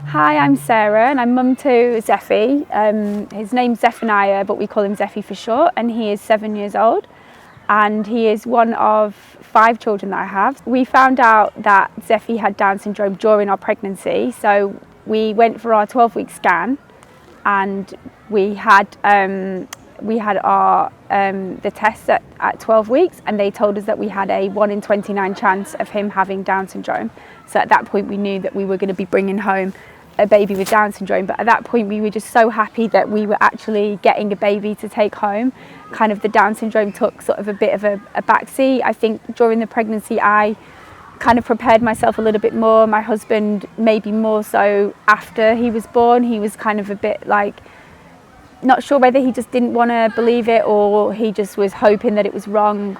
Hi, I'm Sarah and I'm mum to Zeffy. His name's Zephaniah, but we call him Zeffy for short, and he is 7 years old and he is one of 5 children that I have. We found out that Zeffy had Down syndrome during our pregnancy, so we went for our 12-week scan and we had our the tests at 12 weeks, and they told us that we had a 1 in 29 chance of him having Down syndrome. So at that point we knew that we were going to be bringing home a baby with Down syndrome, but at that point we were just so happy that we were actually getting a baby to take home. Kind of the Down syndrome took sort of a bit of a backseat. I think during the pregnancy I kind of prepared myself a little bit more. My husband maybe more so after he was born. He was kind of a bit like not sure whether he just didn't want to believe it or he just was hoping that it was wrong.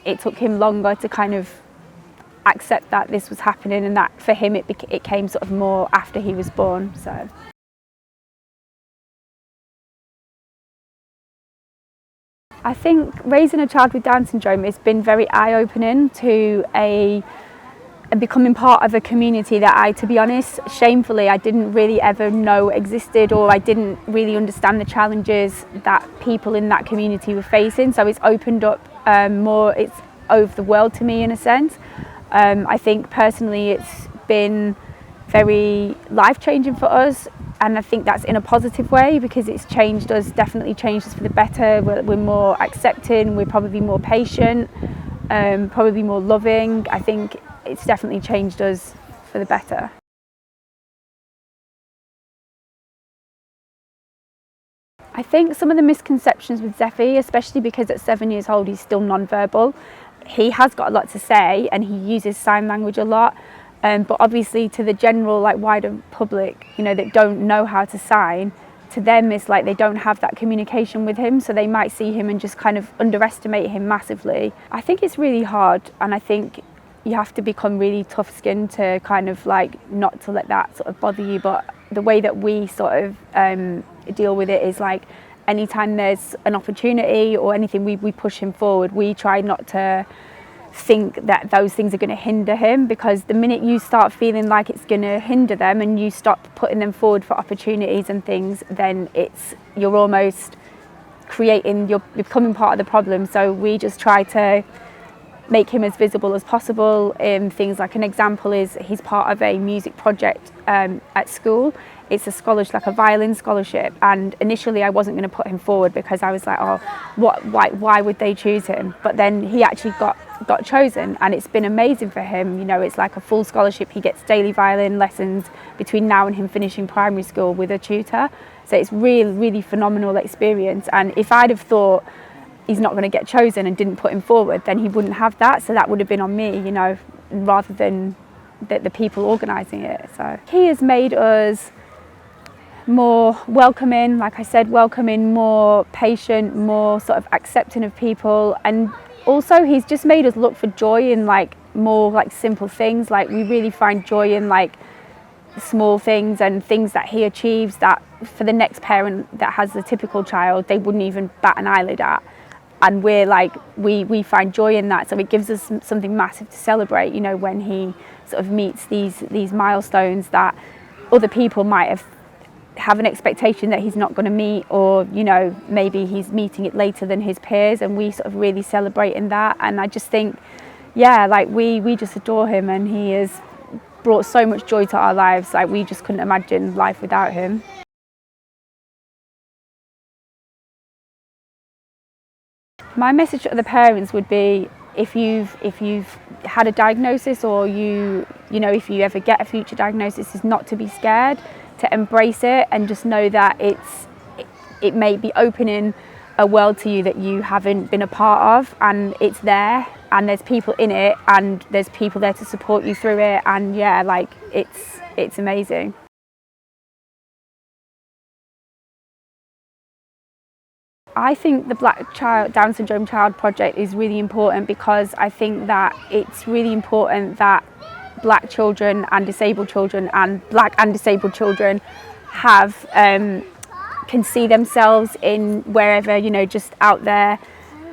It took him longer to kind of accept that this was happening, and that for him it came sort of more after he was born. So I think raising a child with Down syndrome has been very eye-opening to becoming part of a community that to be honest, shamefully, I didn't really ever know existed, or I didn't really understand the challenges that people in that community were facing. So it's opened up it's over the world to me in a sense. I think personally it's been very life-changing for us, and I think that's in a positive way because it's changed us, definitely changed us for the better. We're more accepting, we're probably more patient, probably more loving. I think it's definitely changed us for the better. I think some of the misconceptions with Zeffy, especially because at 7 years old he's still non-verbal, he has got a lot to say and he uses sign language a lot, but obviously to the general wider public, that don't know how to sign, to them it's like they don't have that communication with him, so they might see him and just kind of underestimate him massively. I think it's really hard, and I think you have to become really tough-skinned to kind of not to let that sort of bother you. But the way that we sort of deal with it is anytime there's an opportunity or anything, we push him forward. We try not to think that those things are going to hinder him, because the minute you start feeling like it's going to hinder them and you stop putting them forward for opportunities and things, then you're almost you're becoming part of the problem. So we just try to make him as visible as possible. Things like, an example is he's part of a music project at school. It's a scholarship, like a violin scholarship, and initially I wasn't going to put him forward because I was like, oh, why would they choose him? But then he actually got chosen, and it's been amazing for him. It's like a full scholarship. He gets daily violin lessons between now and him finishing primary school with a tutor. So it's really, really phenomenal experience. And if I'd have thought he's not going to get chosen and didn't put him forward, then he wouldn't have that. So that would have been on me, rather than the people organising it. So he has made us more welcoming, like I said, more patient, more sort of accepting of people, and also he's just made us look for joy in more simple things. We really find joy in small things and things that he achieves that for the next parent that has a typical child they wouldn't even bat an eyelid at, and we find joy in that. So it gives us something massive to celebrate, when he sort of meets these milestones that other people might have an expectation that he's not going to meet, or maybe he's meeting it later than his peers, and we sort of really celebrate in that. And I just think, we just adore him, and he has brought so much joy to our lives. We just couldn't imagine life without him. My message to the parents would be, if you've had a diagnosis, or if you ever get a future diagnosis, is not to be scared, to embrace it, and just know that it may be opening a world to you that you haven't been a part of, and it's there, and there's people in it, and there's people there to support you through it, and it's amazing. I think the Black Down Syndrome Child Project is really important, because I think that it's really important that Black children and disabled children, and Black and disabled children can see themselves in wherever, just out there,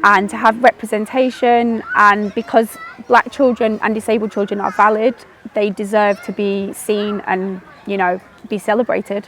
and to have representation. And because Black children and disabled children are valid, they deserve to be seen and, you know, be celebrated.